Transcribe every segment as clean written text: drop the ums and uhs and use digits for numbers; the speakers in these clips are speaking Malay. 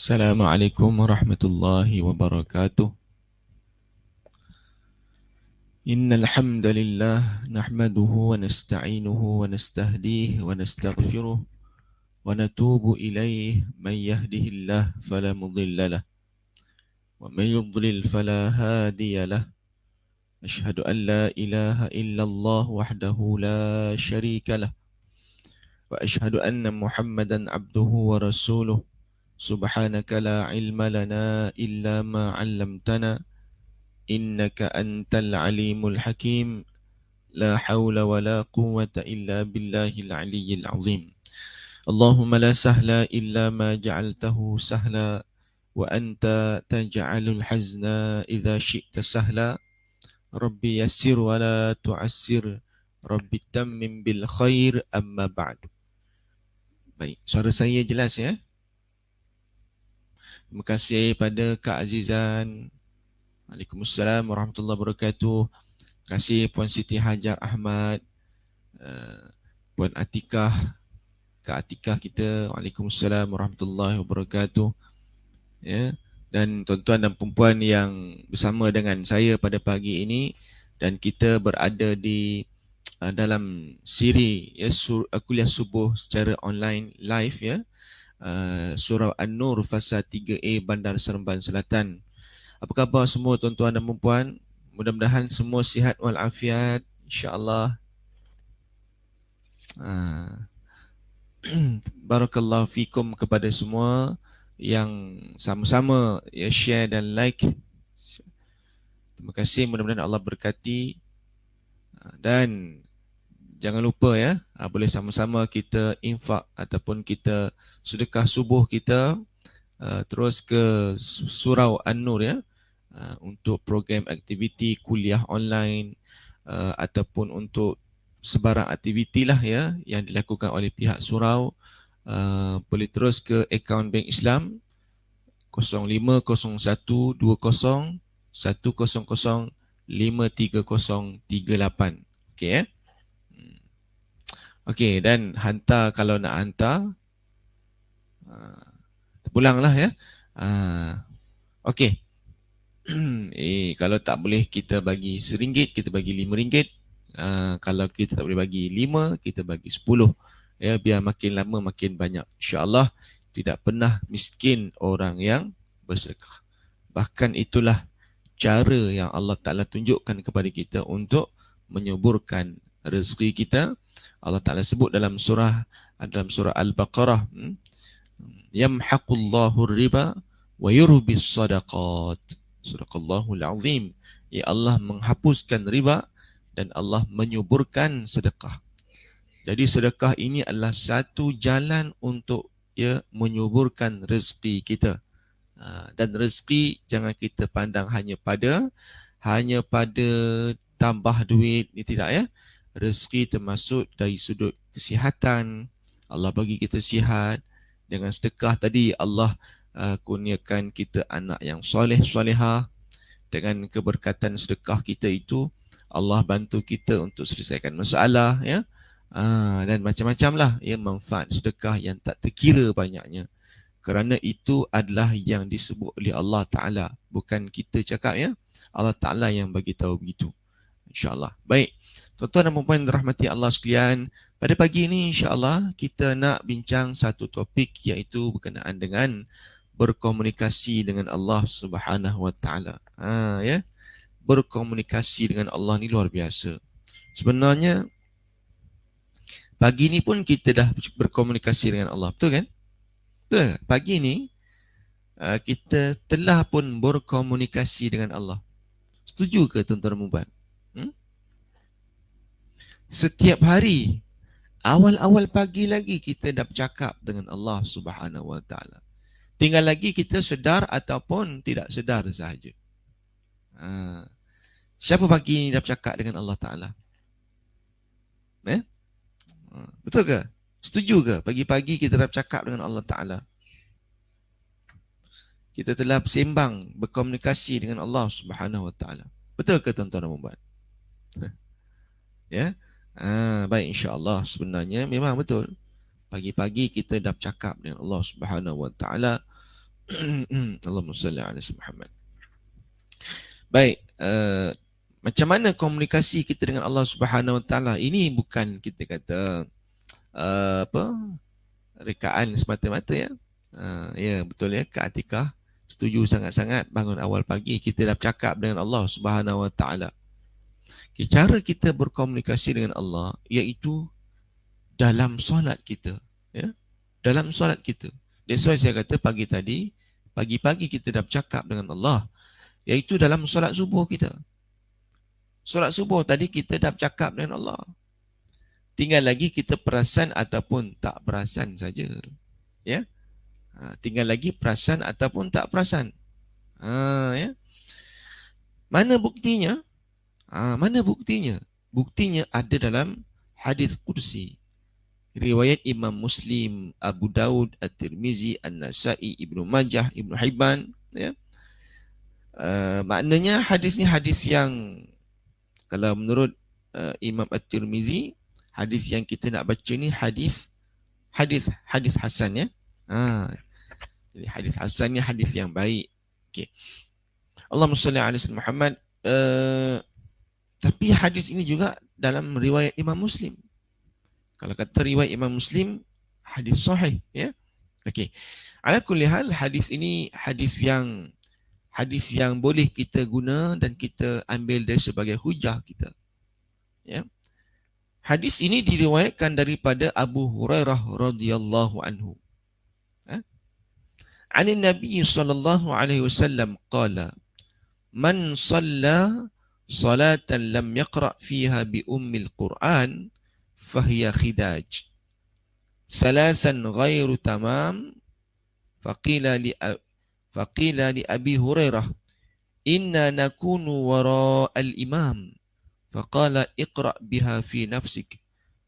Assalamualaikum warahmatullahi wabarakatuh. Innal hamdalillah nahmaduhu wa nasta'inuhu wa nastahdihi wa nastaghfiruh wa natubu ilayhi man yahdihillah fala mudilla lah wa man yudlil fala hadiya lah. Ashhadu an la ilaha illallah wahdahu la syarika lah wa ashhadu anna Muhammadan abduhu wa rasuluh. Subhanaka la ilma lana illa ma 'allamtana innaka antal alimul hakim. La hawla wa la quwwata illa billahil aliyyil azim. Allahumma la sahla illa ma ja'altahu sahla wa anta taj'alul hazna idza syi'ta sahla. Rabbi yassir wa la tu'assir. Rabbi tammim bil khair, amma ba'd. Baik, suara saya jelas ya? Terima kasih pada Kak Azizan. Waalaikumsalam warahmatullahi wabarakatuh. Terima kasih Puan Siti Hajar Ahmad, Puan Atikah, Kak Atikah kita. Waalaikumsalam warahmatullahi wabarakatuh. Ya, dan tuan-tuan dan puan yang bersama dengan saya pada pagi ini, dan kita berada di dalam siri ya, kuliah subuh secara online live ya, surau An-Nur fasa 3A Bandar Seremban Selatan. Apa khabar semua tuan-tuan dan puan? Mudah-mudahan semua sihat walafiat, insya-Allah. Barakallahu fikum kepada semua yang sama-sama ya share dan like. Terima kasih, mudah-mudahan Allah berkati. Dan jangan lupa ya, boleh sama-sama kita infak ataupun kita sedekah subuh kita terus ke surau An-Nur ya, untuk program aktiviti kuliah online ataupun untuk sebarang aktiviti lah ya yang dilakukan oleh pihak surau. Boleh terus ke akaun Bank Islam 05012001005338. Okey ya. Okey, dan hantar kalau nak hantar, terpulanglah ya. Okey. Kalau tak boleh kita bagi RM1, kita bagi RM5. Kalau kita tak boleh bagi 5, kita bagi 10. Ya, biar makin lama makin banyak. InsyaAllah tidak pernah miskin orang yang bersedekah. Bahkan itulah cara yang Allah Ta'ala tunjukkan kepada kita untuk menyuburkan rezeki kita. Allah Ta'ala sebut dalam surah Al-Baqarah, yamhaqullahu riba wa yurbis sadaqat. Suraqallahul azim. Ya, Allah menghapuskan riba dan Allah menyuburkan sedekah. Jadi sedekah ini adalah satu jalan untuk ya menyuburkan rezeki kita. Dan rezeki jangan kita pandang hanya pada tambah duit, ini tidak ya. Rezeki termasuk dari sudut kesihatan. Allah bagi kita sihat. Dengan sedekah tadi Allah kurniakan kita anak yang soleh-solehah. Dengan keberkatan sedekah kita itu Allah bantu kita untuk selesaikan masalah ya. Dan macam-macam lah ya manfaat sedekah yang tak terkira banyaknya. Kerana itu adalah yang disebut oleh Allah Ta'ala, bukan kita cakap ya. Allah Ta'ala yang bagi tahu begitu, insya-Allah. Baik, tuan-tuan dan puan rahmati Allah sekalian, pada pagi ini insya-Allah kita nak bincang satu topik, iaitu berkenaan dengan berkomunikasi dengan Allah Subhanahu Wa Ta'ala. Ya, berkomunikasi dengan Allah ni luar biasa. Sebenarnya pagi ni pun kita dah berkomunikasi dengan Allah, betul kan? Betul. Pagi ni kita telah pun berkomunikasi dengan Allah. Setuju ke tuan-tuan dan puan? Setiap hari awal-awal pagi lagi kita dah bercakap dengan Allah Subhanahu Wa Ta'ala. Tinggal lagi kita sedar ataupun tidak sedar sahaja. Siapa pagi ni dah bercakap dengan Allah Ta'ala? Betul ke? Setuju ke? Pagi-pagi kita dah bercakap dengan Allah Ta'ala. Kita telah bersembang, berkomunikasi dengan Allah Subhanahu Wa Ta'ala. Betul ke tuan-tuan dan puan? Ya. Baik, insya-Allah sebenarnya memang betul. Pagi-pagi kita dah bercakap dengan Allah Subhanahu Wa Ta'ala. Allahumma salli ala Muhammad. Baik, macam mana komunikasi kita dengan Allah Subhanahu Wa Taala? Ini bukan kita kata apa rekaan semata-mata ya. Ya betul ya, Kak Atikah setuju sangat-sangat. Bangun awal pagi kita dah bercakap dengan Allah Subhanahu Wa Taala. Cara kita berkomunikasi dengan Allah iaitu dalam solat kita, ya. Dalam solat kita. That's why saya kata pagi-pagi kita dah bercakap dengan Allah, iaitu dalam solat subuh kita. Solat subuh tadi kita dah bercakap dengan Allah. Tinggal lagi kita perasan ataupun tak perasan saja. Ya. Tinggal lagi perasan ataupun tak perasan. Ya. Mana buktinya? Mana buktinya? Buktinya ada dalam hadis qudsi. Riwayat Imam Muslim, Abu Daud, At-Tirmizi, An-Nasai, Ibnu Majah, Ibnu Hibban. Ya. Maknanya hadis ni hadis yang, kalau menurut Imam At-Tirmizi, hadis yang kita nak baca ni hadis hasan ya. Jadi hadis hasan ni hadis yang baik. Okey. Allahumma salli ala Muhammad. Tapi hadis ini juga dalam riwayat Imam Muslim. Kalau kata riwayat Imam Muslim, hadis sahih ya. Okey. Ala kulli hal, hadis ini hadis yang boleh kita guna dan kita ambil dia sebagai hujah kita. Ya. Hadis ini diriwayatkan daripada Abu Hurairah radhiyallahu anhu. Anin Nabi sallallahu alaihi wasallam qala, "Man shalla salatan lam yaqra fiha bi ummil Qur'an fahiya khidaj. Salasan ghairu tamam." Faqila li Abi Hurairah, "Inna nakunu wara al-imam." Faqala iqra' biha fi nafsik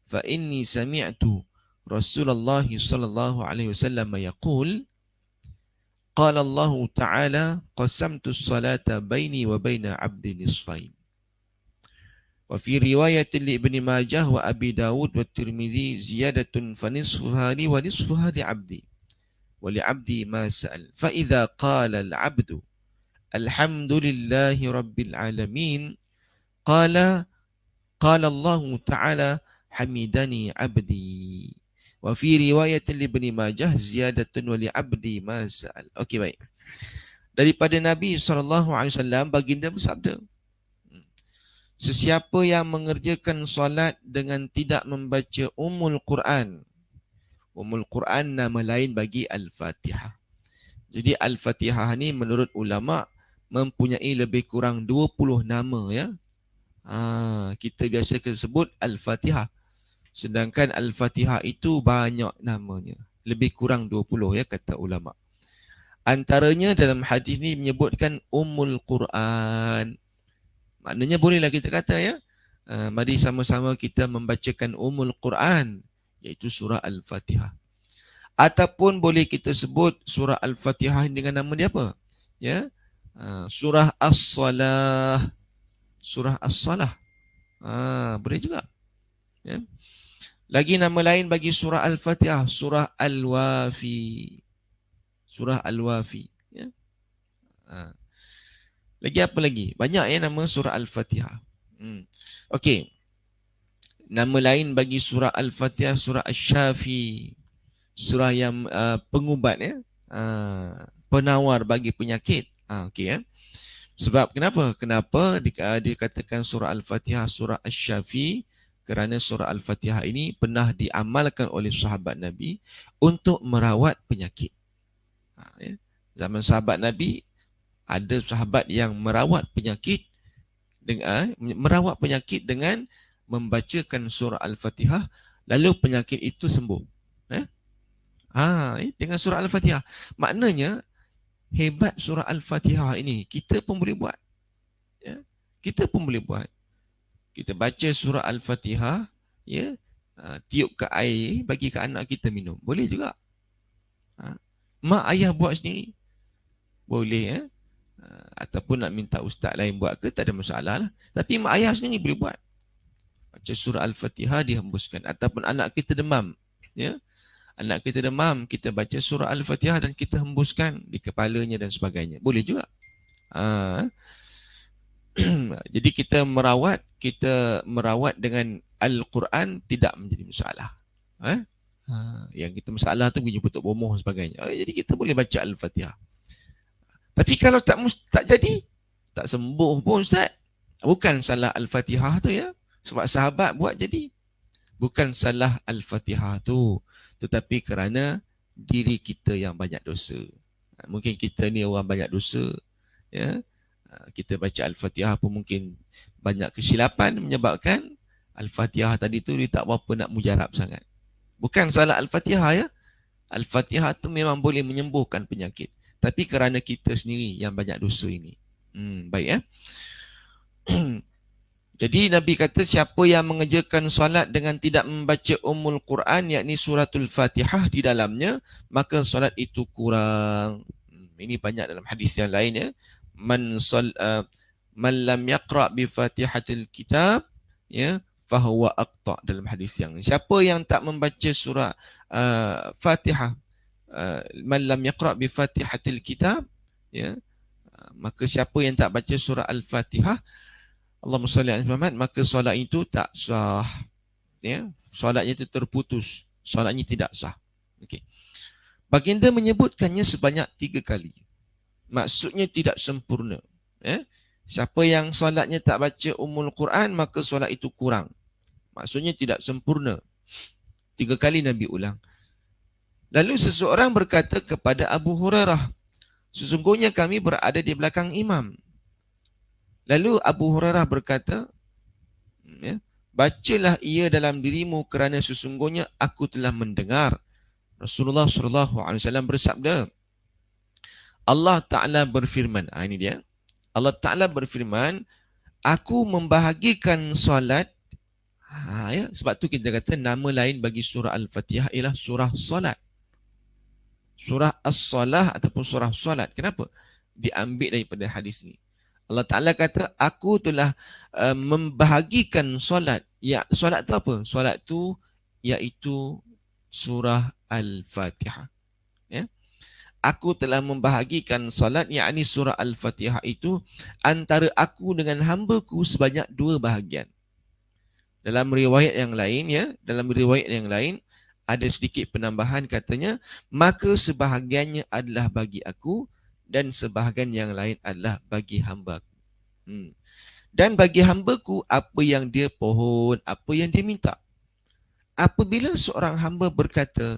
fa inni sami'tu Rasulullah sallallahu alaihi wasallam yaqul, qala Allah ta'ala qasamtu as-salata baini wa baina 'abdi nisfain. Wa fi riwayat li Ibn Majah wa Abi Dawud wa Tirmizi ziyadatun fa nisfuha li wa nisfuha li 'abdi wa li 'abdi ma sa'al. Fa idza qala al-'abdu alhamdulillahi rabbil alamin qala Allah ta'ala hamidani 'abdi. Wa fi riwayat li Ibn Majah ziyadatun wa li 'abdi ma sa'al. Okey, baik. Daripada Nabi SAW, baginda bersabda, sesiapa yang mengerjakan solat dengan tidak membaca Ummul Quran. Ummul Quran nama lain bagi Al-Fatihah. Jadi Al-Fatihah ni menurut ulama mempunyai lebih kurang 20 nama ya. Kita biasa sebut Al-Fatihah. Sedangkan Al-Fatihah itu banyak namanya. Lebih kurang 20 ya kata ulama. Antaranya dalam hadis ni menyebutkan Ummul Quran. Maknanya bolehlah kita kata ya. Mari sama-sama kita membacakan Ummul Quran, iaitu surah Al-Fatihah. Ataupun boleh kita sebut surah Al-Fatihah dengan nama dia apa? Ya. Surah As-Salah. Surah As-Salah. Boleh juga. Ya. Lagi nama lain bagi surah Al-Fatihah, surah Al-Wafi. Surah Al-Wafi. Ya. Lagi apa lagi? Banyak ya nama surah Al-Fatihah. Okey. Nama lain bagi surah Al-Fatihah, surah Asy-Syafi. Surah yang pengubat ya. Penawar bagi penyakit. Okey ya. Sebab kenapa? Kenapa dikatakan surah Al-Fatihah surah Asy-Syafi? Kerana surah Al-Fatihah ini pernah diamalkan oleh sahabat Nabi untuk merawat penyakit. Ya. Zaman sahabat Nabi, ada sahabat yang merawat penyakit dengan membacakan surah Al-Fatihah, lalu penyakit itu sembuh. Dengan surah Al-Fatihah. Maknanya hebat surah Al-Fatihah ini, kita pun boleh buat. Ya, kita pun boleh buat. Kita baca surah Al-Fatihah, ya, tiup ke air, bagi ke anak kita minum. Boleh juga. Mak ayah buat sendiri. Boleh ya. Ataupun nak minta ustaz lain buat ke, tak ada masalah lah. Tapi mak ayah sendiri boleh buat. Baca surah Al-Fatihah, dihembuskan. Ataupun anak kita demam, ya, Anak kita demam, kita baca surah Al-Fatihah dan kita hembuskan di kepalanya dan sebagainya. Boleh juga. Jadi kita merawat dengan Al-Quran tidak menjadi masalah. Yang kita masalah tu bunyi petuk bomoh dan sebagainya. Jadi kita boleh baca Al-Fatihah. Tapi kalau tak jadi, tak sembuh pun Ustaz. Bukan salah Al-Fatihah tu ya. Sebab sahabat buat jadi. Bukan salah Al-Fatihah tu, tetapi kerana diri kita yang banyak dosa. Mungkin kita ni orang banyak dosa, ya. Kita baca Al-Fatihah pun mungkin banyak kesilapan menyebabkan Al-Fatihah tadi tu dia tak berapa nak mujarab sangat. Bukan salah Al-Fatihah ya. Al-Fatihah tu memang boleh menyembuhkan penyakit. Tapi kerana kita sendiri yang banyak dosa ini. Baik ya. Jadi Nabi kata siapa yang mengerjakan solat dengan tidak membaca Ummul Quran, yakni suratul Fatihah di dalamnya, maka solat itu kurang. Ini banyak dalam hadis yang lain ya. Man lam yaqra bi Fatihatil Kitab ya fahuwa aqta, dalam hadis yang siapa yang tak membaca surah Fatihah, man lam yaqra bi Fatihatil Kitab ya, maka siapa yang tak baca surah Al-Fatihah, Allahumma salli ala Muhammad, maka solat itu tak sah. Ya, solatnya itu terputus, solatnya tidak sah. Okey. Baginda menyebutkannya sebanyak 3 kali. Maksudnya tidak sempurna. Ya. Siapa yang solatnya tak baca Ummul Quran, maka solat itu kurang. Maksudnya tidak sempurna. 3 kali Nabi ulang. Lalu seseorang berkata kepada Abu Hurairah, sesungguhnya kami berada di belakang imam. Lalu Abu Hurairah berkata, ya, bacalah ia dalam dirimu kerana sesungguhnya aku telah mendengar Rasulullah SAW bersabda, Allah Ta'ala berfirman, ini dia, Allah Ta'ala berfirman, aku membahagikan solat. Ya, sebab tu kita kata nama lain bagi surah Al-Fatihah ialah surah solat. Surah As-Salah ataupun surah solat. Kenapa? Diambil daripada hadis ni. Allah Ta'ala kata, aku telah membahagikan solat. Ya, solat tu apa? Solat tu iaitu surah Al-Fatihah. Ya. Aku telah membahagikan solat, yakni surah Al-Fatihah itu antara aku dengan hamba-Ku sebanyak 2 bahagian. Dalam riwayat yang lain, ya, dalam riwayat yang lain, ada sedikit penambahan katanya, maka sebahagiannya adalah bagi aku, dan sebahagian yang lain adalah bagi hamba-Ku. Dan bagi hamba-Ku apa yang dia pohon, apa yang dia minta. Apabila seorang hamba berkata,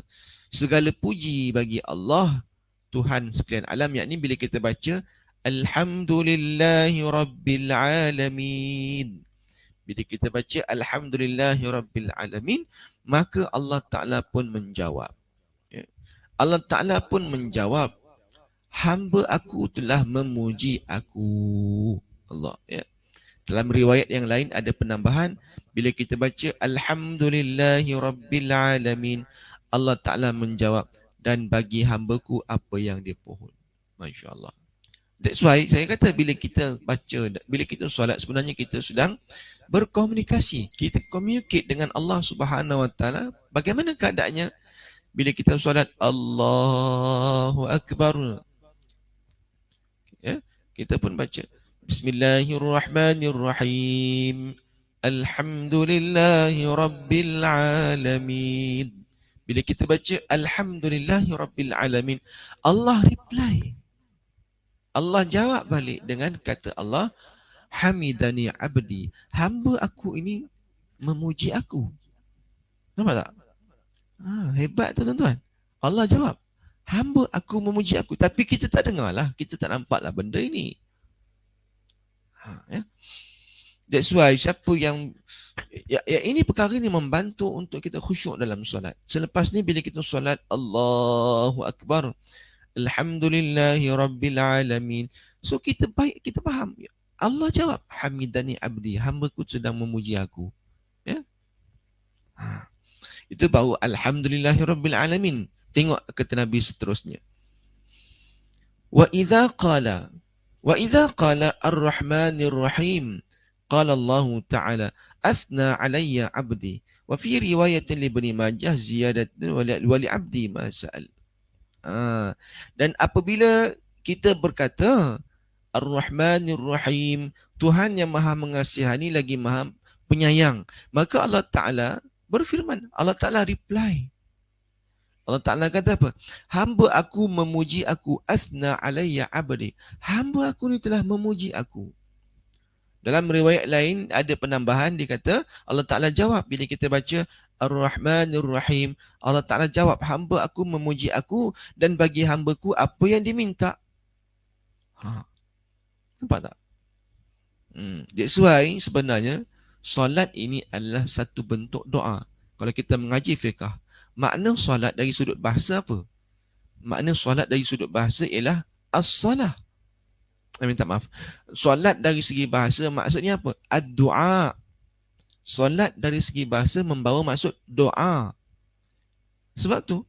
segala puji bagi Allah, Tuhan sekalian alam, yakni bila kita baca Alhamdulillahi Rabbil Alamin. Bila kita baca Alhamdulillahi Rabbil Alamin, maka Allah Ta'ala pun menjawab. Allah Ta'ala pun menjawab, hamba aku telah memuji aku. Allah. Ya. Dalam riwayat yang lain ada penambahan, bila kita baca Alhamdulillahi Rabbil Alamin, Allah Ta'ala menjawab, dan bagi hamba-Ku apa yang dia pohon. Masya Allah. That's why saya kata bila kita baca, bila kita solat, sebenarnya kita sedang berkomunikasi. Kita communicate dengan Allah Subhanahu Wa Ta'ala. Bagaimana keadaannya bila kita solat Allahu Akbar? Ya, kita pun baca Bismillahirrahmanirrahim. Alhamdulillahi Rabbil Alamin. Bila kita baca Alhamdulillahi Rabbil Alamin, Allah reply. Allah jawab balik dengan kata Allah, Hamidani abdi. Hamba aku ini memuji aku. Nampak tak? Hebat tu tuan-tuan. Allah jawab, hamba aku memuji aku. Tapi kita tak dengar lah. Kita tak nampak lah benda ini. Ya. That's why siapa yang ini perkara ni membantu untuk kita khusyuk dalam solat. Selepas ni bila kita solat Allahu Akbar, Alhamdulillahi Rabbil Alamin, so kita baik, kita faham. Allah jawab, Hamidani abdi, hamba-Ku sedang memuji aku. Ya. Itu baru Alhamdulillahi Rabbil Alamin. Tengok kata Nabi seterusnya. Wa idza qala Ar-Rahmanir Rahim, qala Allah Ta'ala, asna alayya abdi Wa fi riwayatin li Ibni Majah ziyadatun wa li abdi ma sa'al. Dan apabila kita berkata Ar-Rahmanir Rahim, Tuhan yang Maha Mengasihani lagi Maha Penyayang, maka Allah Ta'ala berfirman, Allah Ta'ala reply. Allah Ta'ala kata apa? Hamba aku memuji aku, asna alayya abdi. Hamba aku ni telah memuji aku. Dalam riwayat lain ada penambahan, dia kata Allah Ta'ala jawab bila kita baca Ar-Rahmanir Rahim. Allah Ta'ala jawab, hamba aku memuji aku dan bagi hambaku apa yang diminta. Nampak tak? That's why sebenarnya solat ini adalah satu bentuk doa. Kalau kita mengaji fiqh, makna solat dari sudut bahasa apa? Makna solat dari sudut bahasa ialah as-salah. Minta maaf. Solat dari segi bahasa maksudnya apa? Ad-du'a. Solat dari segi bahasa membawa maksud doa. Sebab tu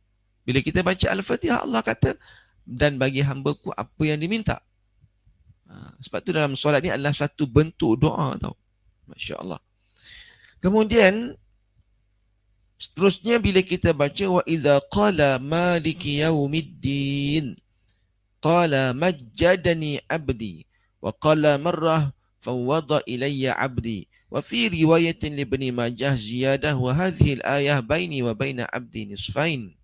bila kita baca Al-Fatihah, Allah kata dan bagi hamba-Ku apa yang diminta. Sebab tu dalam solat ni adalah satu bentuk doa tau. Masya Allah. Kemudian seterusnya bila kita baca wa idza qala maliki yaumiddin qala majjadani abdi wa qala marrah fawwada ilayya abdi wa fi riwayatin li Ibni Majah ziyadah wa hadhihi al-ayah baini wa baina abdi nisfain.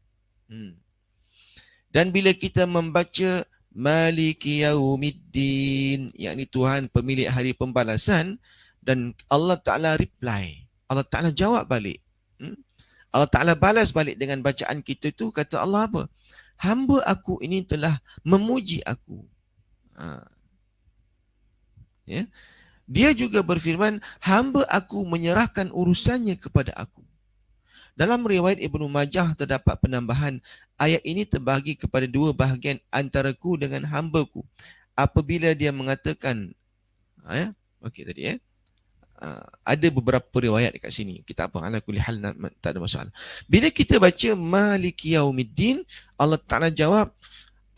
Dan bila kita membaca maliki yaumiddin, yakni Tuhan pemilik hari pembalasan, dan Allah Ta'ala reply, Allah Ta'ala jawab balik. Allah Ta'ala balas balik dengan bacaan kita tu, kata Allah apa? Hamba aku ini telah memuji aku. Ya. Dia juga berfirman, hamba aku menyerahkan urusannya kepada aku. Dalam riwayat Ibnu Majah terdapat penambahan, ayat ini terbahagi kepada dua bahagian antaraku dengan hamba-Ku. Apabila dia mengatakan, okey tadi ada beberapa riwayat dekat sini. Kita apa ala kulli hal tak ada masalah. Bila kita baca Maliki Yaumiddin, Allah Taala jawab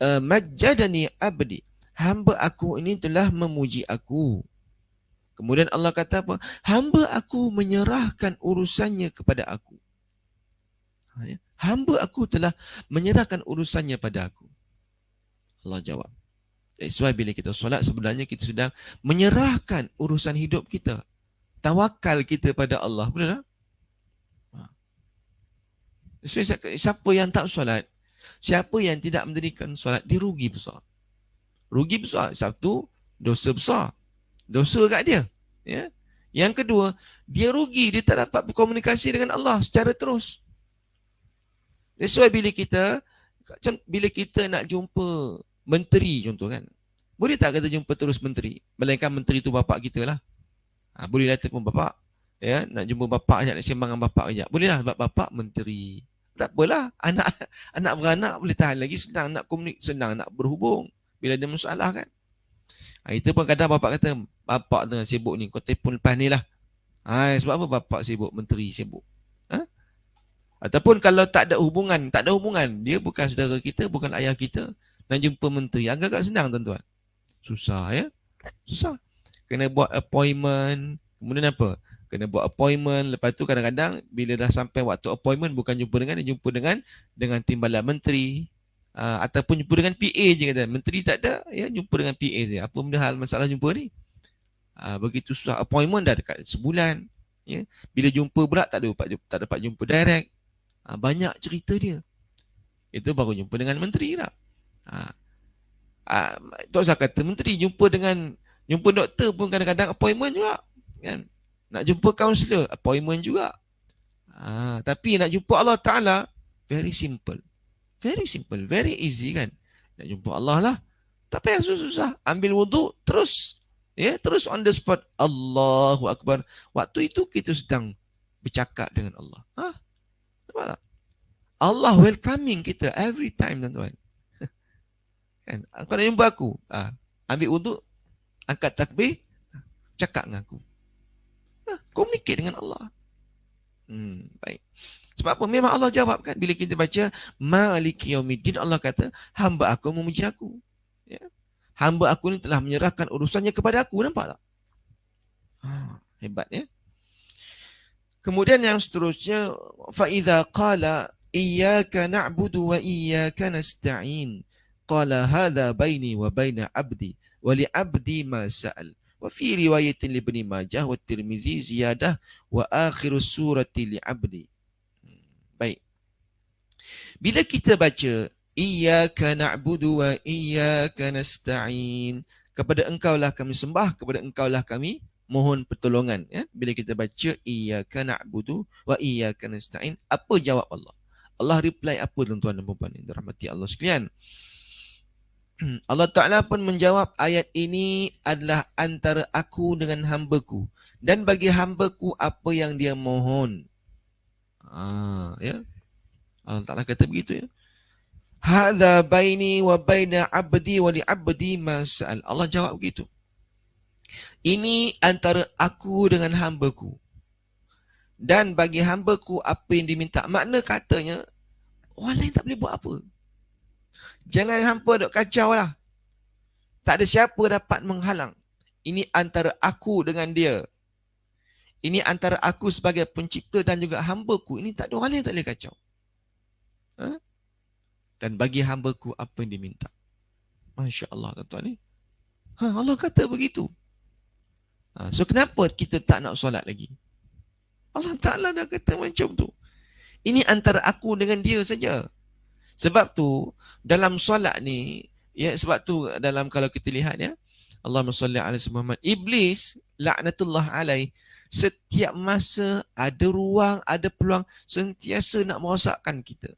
majjadani abdi. Hamba aku ini telah memuji aku. Kemudian Allah kata apa? Hamba aku menyerahkan urusannya kepada aku. Hamba aku telah menyerahkan urusannya pada aku. Allah jawab. That's why bila kita solat sebenarnya kita sedang menyerahkan urusan hidup kita. Tawakal kita pada Allah. Betul tak? Siapa yang tak solat, siapa yang tidak mendirikan solat, dia rugi besar. Rugi besar. Satu, dosa besar. Dosa kat dia. Ya. Yang kedua, dia rugi. Dia tak dapat berkomunikasi dengan Allah secara terus. That's why bila kita nak jumpa menteri contoh kan, boleh tak kita jumpa terus menteri? Melainkan menteri tu bapak kita lah. Boleh lah telefon bapak. Ya, nak jumpa bapak sekejap, nak sembang dengan bapak sekejap. Boleh lah sebab bapak menteri. Tak apalah, anak beranak boleh tahan lagi, senang nak komunik, senang nak berhubung bila ada masalah kan. Itu pun kadang bapak kata, bapak tengah sibuk ni, kau telefon lepas ni lah. Sebab apa bapak sibuk, menteri sibuk. Ataupun kalau tak ada hubungan, dia bukan saudara kita, bukan ayah kita, nak jumpa menteri, agak-agak senang tuan-tuan. Susah ya. Susah. Kena buat appointment, kemudian apa? Kena buat appointment, lepas tu kadang-kadang bila dah sampai waktu appointment, bukan jumpa dengan dia, jumpa dengan timbalan menteri, ataupun jumpa dengan PA je kata. Menteri tak ada, ya jumpa dengan PA je. Apa benda hal masalah jumpa ni? Begitu susah. Appointment dah dekat sebulan. Ya. Bila jumpa pula tak dapat jumpa direct. Banyak cerita dia. Itu baru jumpa dengan menteri lah. Tok Zah kata menteri jumpa doktor pun kadang-kadang appointment juga. Kan? Nak jumpa kaunselor, appointment juga. Tapi nak jumpa Allah Ta'ala, very simple. Very simple, very easy kan. Nak jumpa Allah lah. Tak payah susah-susah. Ambil wuduk, terus. Ya, terus on the spot. Allahu Akbar. Waktu itu kita sedang bercakap dengan Allah. Nampak tak? Allah welcoming kita every time tuan-tuan. Kan? Kau nak jumpa aku? Ambil wuduk, angkat takbir, cakap dengan aku. Communicate dengan Allah. Baik. Sebab apa? Memang Allah jawab kan. Bila kita baca Maliki Yaumiddin, Allah kata, hamba aku memuji aku. Ya? Hamba aku ni telah menyerahkan urusannya kepada aku. Nampak tak? Hebat ya. Kemudian yang seterusnya, fa idza qala iyyaka na'budu wa iyyaka nasta'in qala hadza baini wa baina 'abdi wa li 'abdi ma sa'al wa fi riwayatin li Ibni Majah wa Tirmizi ziyadah wa akhiru surati li 'abdi. Baik. Bila kita baca iyyaka na'budu wa iyyaka nasta'in, kepada engkaulah kami sembah, kepada engkaulah kami mohon pertolongan, ya. Bila kita baca iyyaka na'budu wa iyyaka nasta'in, apa jawab Allah? Allah reply apa, tuan-tuan dan puan-puan yang dirahmati Allah sekalian? Allah Ta'ala pun menjawab, ayat ini adalah antara aku dengan hamba-Ku, dan bagi hamba-Ku apa yang dia mohon. Ya. Allah Ta'ala kata begitu, ya. Hadza baini wa baina 'abdi wa li 'abdi ma sa'al. Allah jawab begitu. Ini antara aku dengan hamba-Ku, dan bagi hamba-Ku apa yang diminta. Makna katanya, orang lain tak boleh buat apa. Jangan hampa duk kacau lah. Tak ada siapa dapat menghalang. Ini antara aku dengan dia. Ini antara aku sebagai pencipta dan juga hamba-Ku. Ini tak ada orang lain tak boleh kacau. Dan bagi hamba-Ku apa yang diminta. Masya Allah, tuan-tuan ni. Allah kata begitu. So kenapa kita tak nak solat lagi? Allah Ta'ala dah kata macam tu. Ini antara aku dengan dia saja. Sebab tu dalam solat ni, ya, sebab tu dalam, kalau kita lihat, ya, Allahumma salli ala Muhammad, Iblis laknatullah alaih setiap masa ada ruang, ada peluang, sentiasa nak merosakkan kita.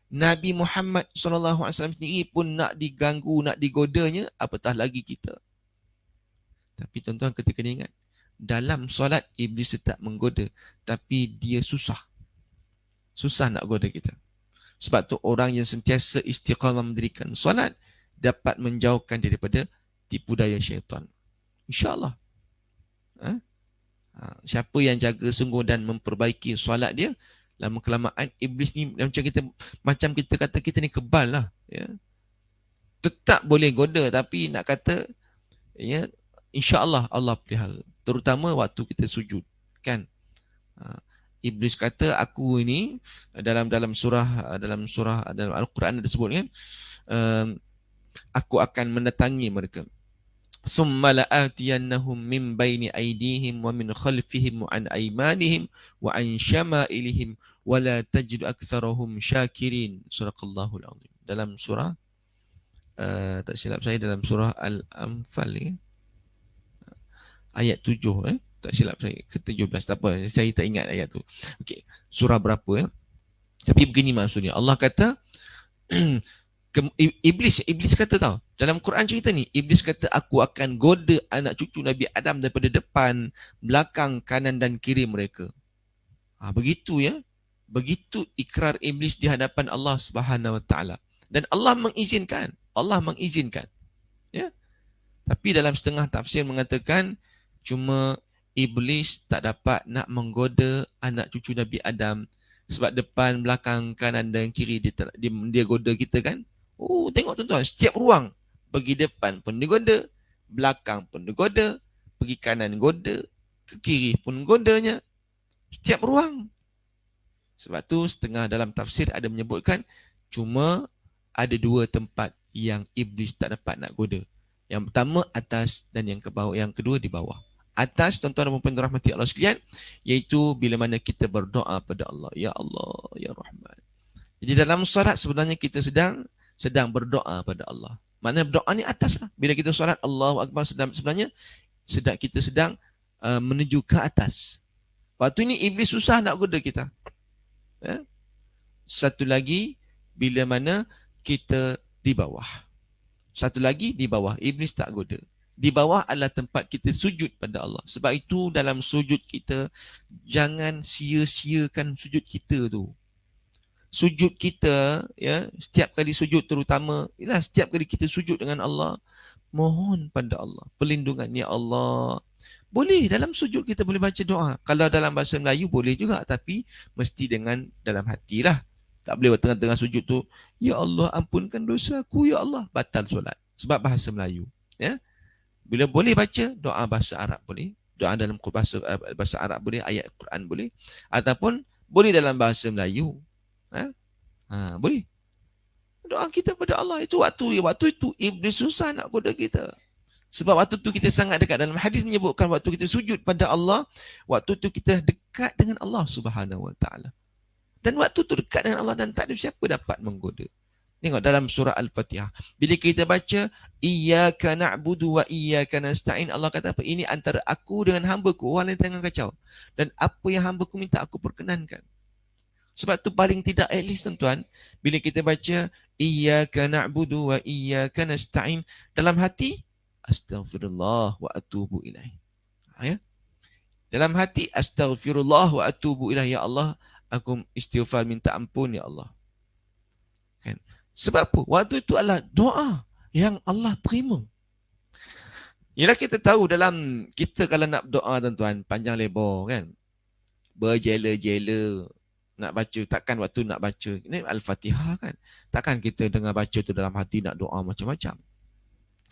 Nabi Muhammad SAW sendiri pun nak diganggu, nak digodanya, apatah lagi kita. Tapi tuan-tuan, kita kena ingat, dalam solat Iblis tetap menggoda, tapi dia susah nak goda kita. Sebab tu orang yang sentiasa istiqamah mendirikan solat dapat menjauhkan daripada tipu daya syaitan, InsyaAllah. Siapa yang jaga sungguh dan memperbaiki solat dia, lama kelamaan Iblis ni macam kita kata kita ni kebal lah, ya. Tetap boleh goda, tapi nak kata, ya, InsyaAllah Allah pelihara. Terutama waktu kita sujud, kan. Iblis kata, aku ini dalam surah dalam Al-Quran ada sebut, kan, aku akan mendatangi mereka. Thumma la'atiyannahum min baini aydihim wa min khalfihim wa an aymanihim wa an syama'ilihim wa la tajidu aktsarahum syakirin. Suraqallahul azim. Dalam surah tak silap saya dalam surah Al-Anfal ni, ayat 7, tak silap saya, ke-17, tak apa, saya tak ingat ayat tu. Okey, surah berapa, Tapi begini maksudnya, Allah kata Iblis kata tau, dalam Quran cerita ni, Iblis kata, aku akan goda anak cucu Nabi Adam daripada depan, belakang, kanan dan kiri mereka. Begitu, ya. Begitu ikrar Iblis di hadapan Allah Subhanahu Wa Taala. Dan Allah mengizinkan. Ya. Tapi dalam setengah tafsir mengatakan, cuma Iblis tak dapat nak menggoda anak cucu Nabi Adam sebab depan, belakang, kanan dan kiri dia goda kita, kan. Tengok tuan-tuan, setiap ruang, pergi depan pun digoda, belakang pun digoda, pergi kanan goda, ke kiri pun godanya, setiap ruang. Sebab tu setengah dalam tafsir ada menyebutkan cuma ada dua tempat yang Iblis tak dapat nak goda. Yang pertama atas, dan yang kedua di bawah. Atas, tuan-tuan dan puan-puan rahmati Allah sekalian, iaitu bila mana kita berdoa pada Allah, ya Allah, ya Rahman. Jadi dalam solat sebenarnya kita sedang berdoa pada Allah. Maknanya berdoa ni atas lah. Bila kita solat Allahu Akbar, sebenarnya kita sedang menuju ke atas. Waktu ini Iblis susah nak goda kita. Ya? Satu lagi, bila mana kita di bawah. Satu lagi di bawah, Iblis tak goda. Di bawah adalah tempat kita sujud pada Allah. Sebab itu dalam sujud kita, jangan sia-siakan sujud kita tu. Sujud kita, ya, setiap kali sujud, terutama setiap kali kita sujud dengan Allah, mohon pada Allah perlindungan, ya Allah. Boleh dalam sujud kita boleh baca doa. Kalau dalam bahasa Melayu boleh juga, tapi mesti dengan dalam hati lah. Tak boleh tengah-tengah sujud tu, ya Allah ampunkan dosaku, ya Allah, batal solat sebab bahasa Melayu, ya. Bila boleh baca doa bahasa Arab boleh, doa dalam bahasa Arab boleh, ayat Quran boleh, ataupun boleh dalam bahasa Melayu. Boleh. Doa kita pada Allah itu waktu itu iblis susah nak goda kita. Sebab waktu tu kita sangat dekat. Dalam hadis menyebutkan waktu kita sujud pada Allah, waktu tu kita dekat dengan Allah Subhanahu Wa Taala. Dan waktu tu dekat dengan Allah dan tak ada siapa dapat menggoda. Tengok dalam surah Al-Fatihah. Bila kita baca iyyaka na'budu wa iyyaka nasta'in, Allah kata apa? Ini antara aku dengan hamba-Ku. Orang lain tengah kacau. Dan apa yang hamba-Ku minta aku perkenankan. Sebab tu paling tidak at least tuan-tuan, bila kita baca iyyaka na'budu wa iyyaka nasta'in, dalam hati astaghfirullah wa atubu ilaih. Ya. Dalam hati astaghfirullah wa atubu ilaih, ya Allah, aku istighfar minta ampun ya Allah. Kan? Sebab apa? Waktu itu adalah doa yang Allah terima. Yalah kita tahu dalam kita kalau nak doa tuan-tuan, panjang lebar kan. Berjela-jela nak baca, takkan waktu nak baca ini Al-Fatihah kan. Takkan kita dengar baca tu dalam hati nak doa macam-macam.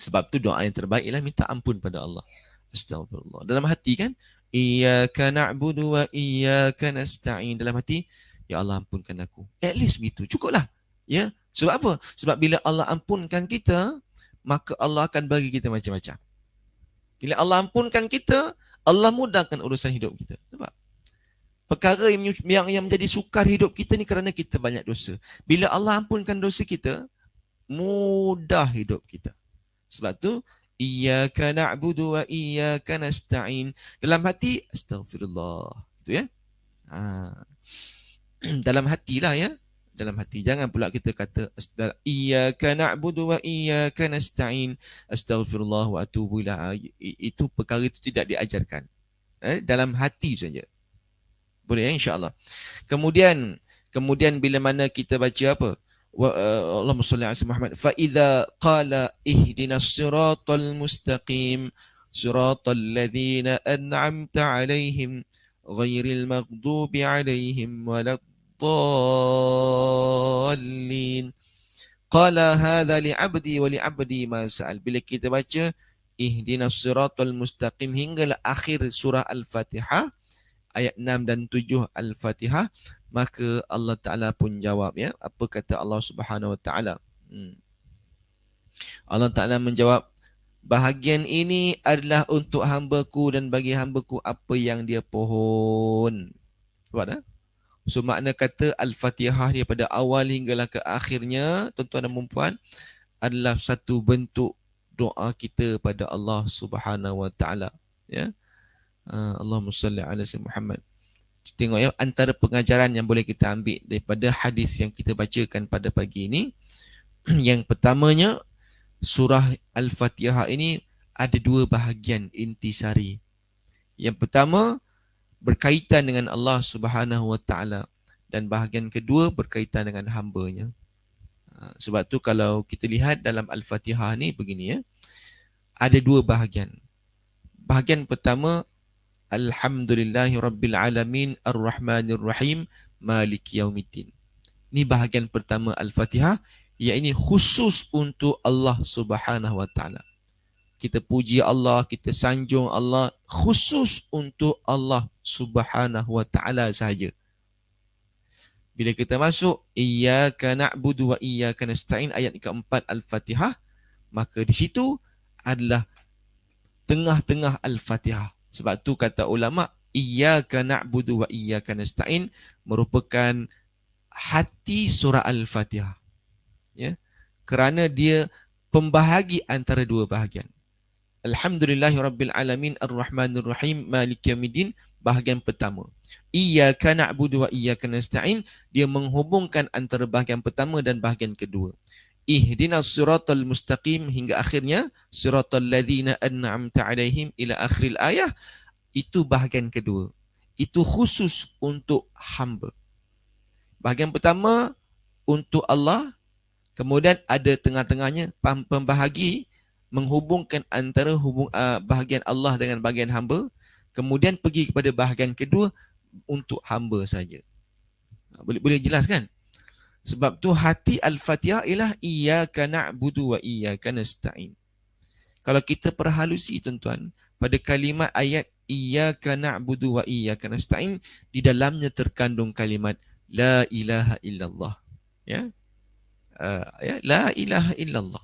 Sebab tu doa yang terbaik ialah minta ampun pada Allah. Astagfirullah. Dalam hati kan, iyyaka na'budu wa iyyaka nasta'in. Dalam hati, ya Allah ampunkan aku. At least begitu, cukuplah. Ya, sebab apa? Sebab bila Allah ampunkan kita, maka Allah akan bagi kita macam-macam. Bila Allah ampunkan kita, Allah mudahkan urusan hidup kita. Sebab perkara yang menjadi sukar hidup kita ni kerana kita banyak dosa. Bila Allah ampunkan dosa kita, mudah hidup kita. Sebab tu iyyaka na'budu wa iyyaka nasta'in. Dalam hati astaghfirullah. Itu ya. Dalam hatilah ya. Dalam hati. Jangan pula kita kata iyyaka na'budu wa iyyaka nasta'in. Astaghfirullah wa atubu ilaih. Itu perkara itu tidak diajarkan. Dalam hati saja. Boleh ya, insya-Allah. Kemudian bila mana kita baca apa? Allahumma salli ala Muhammad. Fa idza qala ihdinas siratal mustaqim siratal ladzina an'amta alaihim ghairil maghdubi alaihim waladdallin. Qala hadza li'abdi wa li'abdi ma sa'al. Bila kita baca ihdinas siratal mustaqim hinggalah akhir surah Al-Fatihah, ayat 6 dan 7 Al-Fatihah, maka Allah Ta'ala pun jawab ya. Apa kata Allah Subhanahu Wa Ta'ala? Allah Ta'ala menjawab, bahagian ini adalah untuk hamba-Ku dan bagi hamba-Ku apa yang dia pohon. Sebab dah? So makna kata Al-Fatihah daripada awal hinggalah ke akhirnya, tuan-tuan dan puan, adalah satu bentuk doa kita pada Allah Subhanahu Wa Ta'ala. Ya. Allahumma salli ala Muhammad. Tengok ya, antara pengajaran yang boleh kita ambil daripada hadis yang kita bacakan pada pagi ini. Yang pertamanya, surah Al-Fatihah ini ada dua bahagian intisari. Yang pertama berkaitan dengan Allah Subhanahu Wa Ta'ala, dan bahagian kedua berkaitan dengan hamba-Nya. Sebab tu kalau kita lihat dalam Al-Fatihah ni begini ya, ada dua bahagian. Bahagian pertama, Alhamdulillahi Rabbil Alamin Ar-Rahmanir Rahim Maliki Yaumiddin. Ini bahagian pertama Al-Fatihah, yang ini khusus untuk Allah Subhanahu Wa Ta'ala. Kita puji Allah, kita sanjung Allah, khusus untuk Allah Subhanahu Wa Ta'ala sahaja. Bila kita masuk iyyaka na'budu wa iyyaka nasta'in, ayat keempat Al-Fatihah, maka di situ adalah tengah-tengah Al-Fatihah. Sebab tu kata ulama, iyyaka na'budu wa iyyaka nasta'in merupakan hati surah Al-Fatihah. Ya. Kerana dia pembahagi antara dua bahagian. Alhamdulillahirabbil alamin ar-rahmanir rahim maliki yaumiddin, bahagian pertama. Iyyaka na'budu wa iyyaka nasta'in, dia menghubungkan antara bahagian pertama dan bahagian kedua. Ihdinas siratal mustaqim hingga akhirnya siratal ladzina an'amta alaihim ila akhiril ayah, itu bahagian kedua. Itu khusus untuk hamba. Bahagian pertama untuk Allah, kemudian ada tengah-tengahnya pembahagi menghubungkan antara bahagian Allah dengan bahagian hamba, kemudian pergi kepada bahagian kedua untuk hamba saja. Boleh jelaskan? Sebab tu hati Al-Fatihah ialah iyyaka na'budu wa iyyaka nasta'in. Kalau kita perhalusi tuan-tuan, pada kalimat ayat iyyaka na'budu wa iyyaka nasta'in, di dalamnya terkandung kalimat la ilaha illallah. Ya. Ya, la ilaha illallah.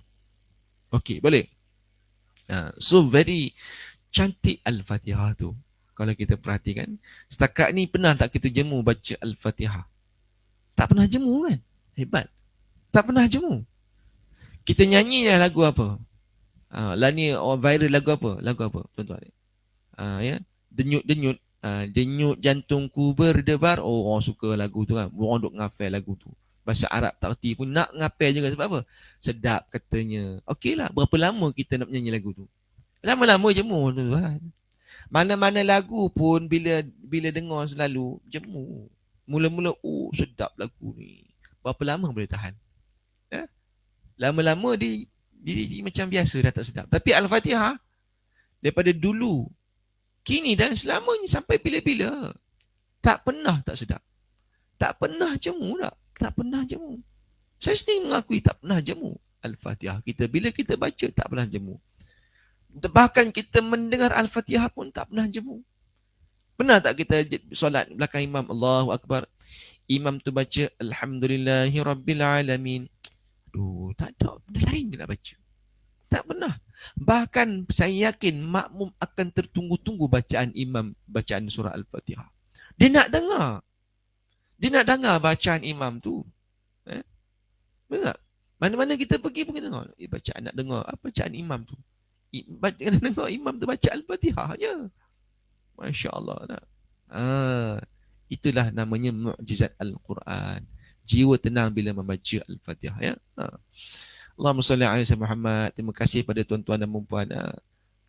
Okey, boleh. So very cantik Al-Fatihah tu. Kalau kita perhatikan, setakat ni pernah tak kita jemu baca Al-Fatihah? Tak pernah jemu kan? Hebat. Tak pernah jemu. Kita nyanyi lah lagu apa? Lah ni viral lagu apa? Lagu apa? Tuan-tuan. Ya. Denyut-denyut. Denyut jantungku berdebar. Oh, orang suka lagu tu kan. Orang duk ngafal lagu tu. Bahasa Arab tak erti pun nak ngapel juga. Sebab apa? Sedap katanya. Okey lah. Berapa lama kita nak menyanyi lagu tu? Lama-lama jemu tu kan. Mana-mana lagu pun bila dengar selalu jemu. Mula-mula sedap lagu ni. Berapa lama boleh tahan? Ya? Lama-lama dia macam biasa dah tak sedap. Tapi Al-Fatihah daripada dulu, kini dan selamanya sampai bila-bila tak pernah tak sedap. Tak pernah jemu tak? Tak pernah jemu. Saya sendiri mengakui tak pernah jemu Al-Fatihah kita. Bila kita baca tak pernah jemu. Bahkan kita mendengar Al-Fatihah pun tak pernah jemu. Pernah tak kita solat belakang imam, Allahu Akbar, imam tu baca Alhamdulillahi Rabbil Alamin. Aduh, tak ada benda lain dia nak baca. Tak pernah. Bahkan saya yakin makmum akan tertunggu-tunggu bacaan imam, bacaan surah Al-Fatihah. Dia nak dengar. Dia nak dengar bacaan imam tu. Betul tak? Mana-mana kita pergi pun kita dengar. Bacaan nak dengar. Apa bacaan imam tu? Nak dengar imam tu baca Al-Fatihah je. Masya Allah. Tak? Itulah namanya mu'jizat Al-Quran. Jiwa tenang bila membaca Al-Fatihah. Ya? Allahumma salli ala Muhammad. Terima kasih pada tuan-tuan dan puan-puan.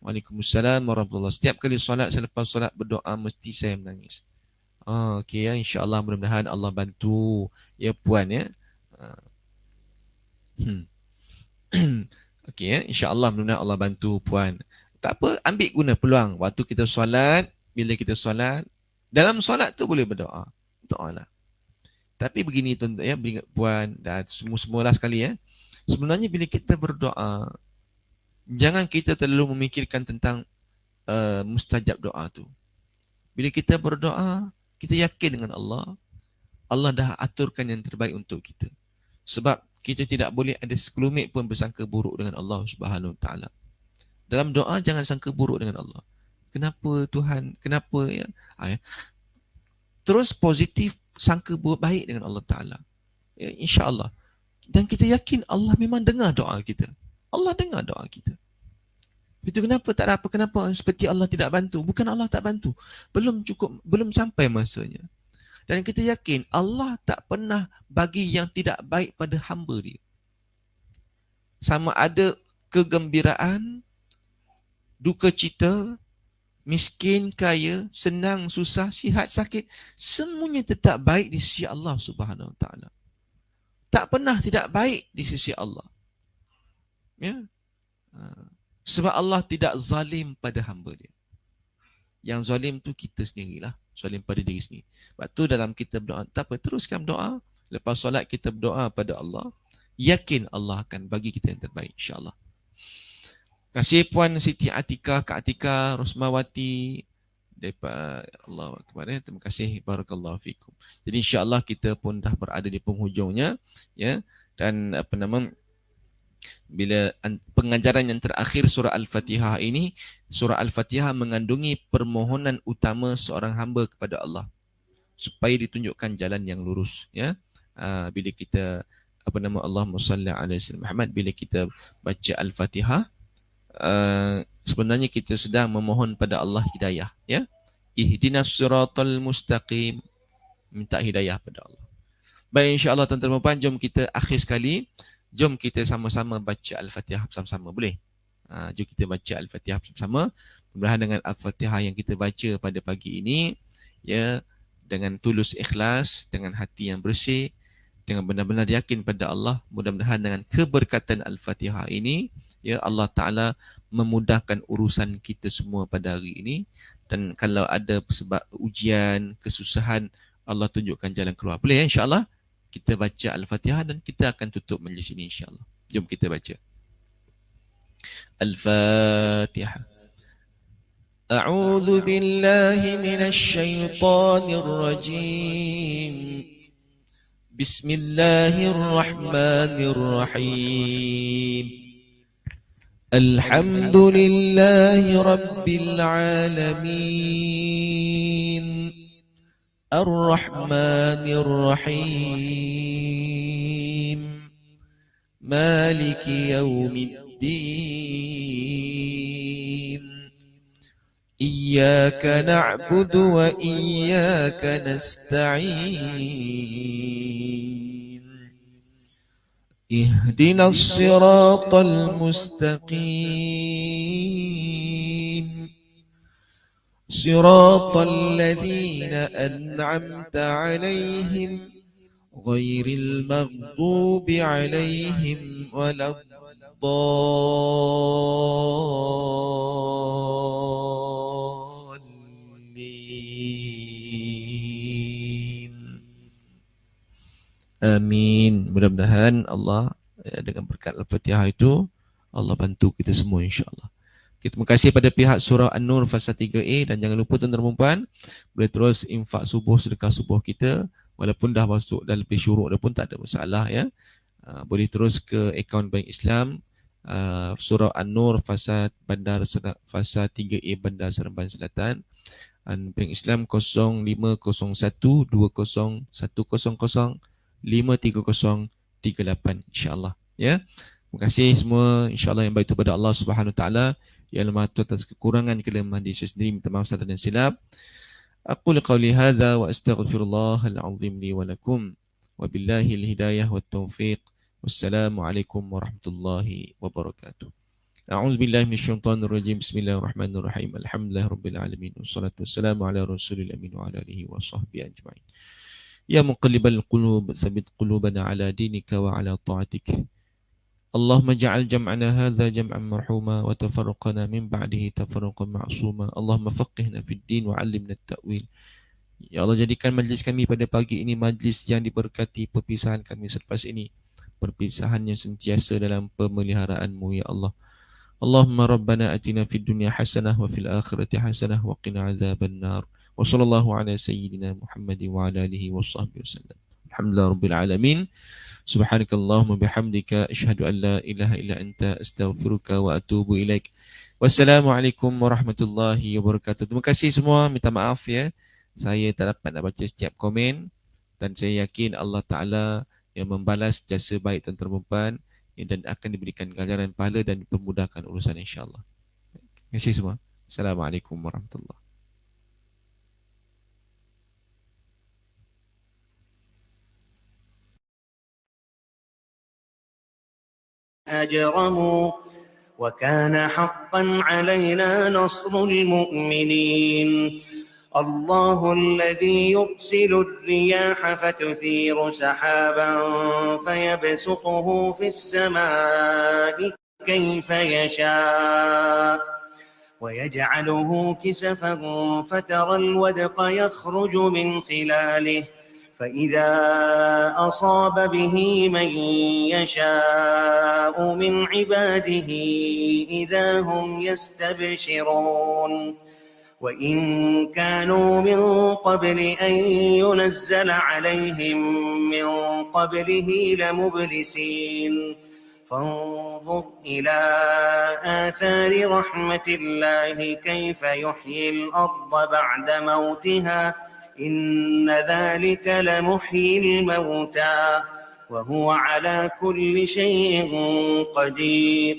Waalaikumsalam warahmatullahi. Setiap kali solat, selepas solat berdoa mesti saya menangis. Okey ya, insya-Allah mudah-mudahan Allah bantu ya puan ya. Okey ya, insya-Allah mudah-mudahan Allah bantu puan. Tak apa, ambil guna peluang waktu kita solat, bila kita solat, dalam solat tu boleh berdoa. Doalah. Tapi begini tuan-tuan ya, beringat puan dan semua-semualah sekali ya. Sebenarnya bila kita berdoa, jangan kita terlalu memikirkan tentang mustajab doa tu. Bila kita berdoa, kita yakin dengan Allah. Allah dah aturkan yang terbaik untuk kita. Sebab kita tidak boleh ada sekelumit pun bersangka buruk dengan Allah Subhanahu Wa Taala. Dalam doa jangan sangka buruk dengan Allah. Kenapa Tuhan? Kenapa ya? Terus positif sangka baik dengan Allah Taala. Ya, insya-Allah. Dan kita yakin Allah memang dengar doa kita. Allah dengar doa kita. Itu kenapa tak ada apa, kenapa seperti Allah tidak bantu? Bukan Allah tak bantu. Belum cukup, belum sampai masanya. Dan kita yakin Allah tak pernah bagi yang tidak baik pada hamba dia. Sama ada kegembiraan, duka cita, miskin, kaya, senang, susah, sihat, sakit, semuanya tetap baik di sisi Allah Subhanahu Wa Taala. Tak pernah tidak baik di sisi Allah. Ya. Sebab Allah tidak zalim pada hamba dia. Yang zalim tu kita sendirilah. Zalim pada diri sendiri. Sebab tu dalam kita berdoa, tak apa, teruskan doa. Lepas solat kita berdoa pada Allah. Yakin Allah akan bagi kita yang terbaik, insyaAllah. Terima kasih Puan Siti Atika, Kak Atika, Rosmawati. Daripada Allah Akbar. Terima kasih. Barakallahu fikum. Jadi insyaAllah kita pun dah berada di penghujungnya. Ya. Dan apa nama, bila pengajaran yang terakhir surah Al-Fatihah ini, surah Al-Fatihah mengandungi permohonan utama seorang hamba kepada Allah supaya ditunjukkan jalan yang lurus ya. Bila kita apa nama, Allahumma salli ala sayyidina Muhammad, bila kita baca Al-Fatihah, sebenarnya kita sedang memohon pada Allah hidayah ya. Ihdinas siratal mustaqim, minta hidayah pada Allah. Baik, insya-Allah tuan-tuan dan puan, jom kita akhir sekali. Jom kita sama-sama baca Al-Fatihah bersama-sama. Boleh? Jom kita baca Al-Fatihah bersama-sama. Mudah-mudahan dengan Al-Fatihah yang kita baca pada pagi ini, ya, dengan tulus ikhlas, dengan hati yang bersih, dengan benar-benar yakin pada Allah, mudah-mudahan dengan keberkatan Al-Fatihah ini, ya, Allah Ta'ala memudahkan urusan kita semua pada hari ini. Dan kalau ada sebab ujian, kesusahan, Allah tunjukkan jalan keluar. Boleh ya, insya-Allah? Kita baca Al-Fatihah dan kita akan tutup majlis ini insya-Allah. Jom kita baca. Al-Fatihah. أعوذ بالله من الشيطان الرجيم. بسم الله الرحمن الرحيم. الحمد لله رب العالمين. الرحمن الرحيم. مالك يوم الدين. إياك نعبد وإياك نستعين. اهدنا الصراط المستقيم. صراط الذين أنعمت عليهم غير المغضوب عليهم ولا الضالين. Amin. Mudah-mudahan Allah dengan berkat Al-Fatihah itu Allah bantu kita semua insya-Allah. Terima kasih pada pihak surah An-Nur fasa 3A dan jangan lupa tuan-tuan dan puan boleh terus infak subuh, sedekah subuh kita walaupun dah masuk dah lebih syuruk dah pun tak ada masalah ya. Boleh terus ke akaun Bank Islam surah An-Nur fasa 3A Bandar Seremban Selatan. Bank Islam 05010010053038 insya-Allah ya. Terima kasih semua insya-Allah yang baik kepada Allah Subhanahu Wa Taala. Ya Allah atas kekurangan kelemahan diri saya sendiri minta maaf salah dan silap. Aqulu qawli hadza wa astaghfirullahal azim li wa lakum. Wabillahil hidayah wat taufiq. Wassalamualaikum warahmatullahi wabarakatuh. A'udzu billahi minasyaitonir rajim. Bismillahirrahmanirrahim. Alhamdulillahirabbil alamin. Wassalatu wassalamu ala rasulil amin wa ala alihi washabbihi ajmain. Ya muqallibal qulub, tsabbit qulubana ala dinika wa ala ta'atik. اللهم اجعل جمعنا هذا جمعا مرحوما وتفرقنا من بعده تفرقا معصوما اللهم فقهنا في الدين وعلمنا التأويل. Ya Allah, jadikan majlis kami pada pagi ini majlis yang diberkati, perpisahan kami selepas ini perpisahan yang sentiasa dalam pemeliharaan-Mu ya Allah. Allahumma rabbana atina fid dunya hasanah wa fil akhirati hasanah wa qina adzaban nar. Wa sallallahu ala sayyidina Muhammadin wa ala alihi washabbihi wasallam. Alhamdulillah rabbil alamin. Subhanakallahumma bihamdika asyhadu an la ilaha illa anta astaghfiruka wa atubu ilaik. Wassalamualaikum warahmatullahi wabarakatuh. Terima kasih semua, minta maaf ya. Saya tak dapat nak baca setiap komen dan saya yakin Allah Taala yang membalas jasa baik tuan-tuan dan puan dan akan diberikan ganjaran pahala dan dipermudahkan urusan insya-Allah. Terima kasih semua. Assalamualaikum warahmatullahi. أجرموا وكان حقا علينا نصر المؤمنين. الله الذي يرسل الرياح فتثير سحابا فيبسطه في السماء كيف يشاء ويجعله كسفا فترى الودق يخرج من خلاله فإذا أصاب به من يشاء من عباده إذا هم يستبشرون. وإن كانوا من قبل أن ينزل عليهم من قبله لمبلسين. فانظر إلى آثار رحمة الله كيف يحيي الأرض بعد موتها إن ذلك لمحيي الموتى وهو على كل شيء قدير.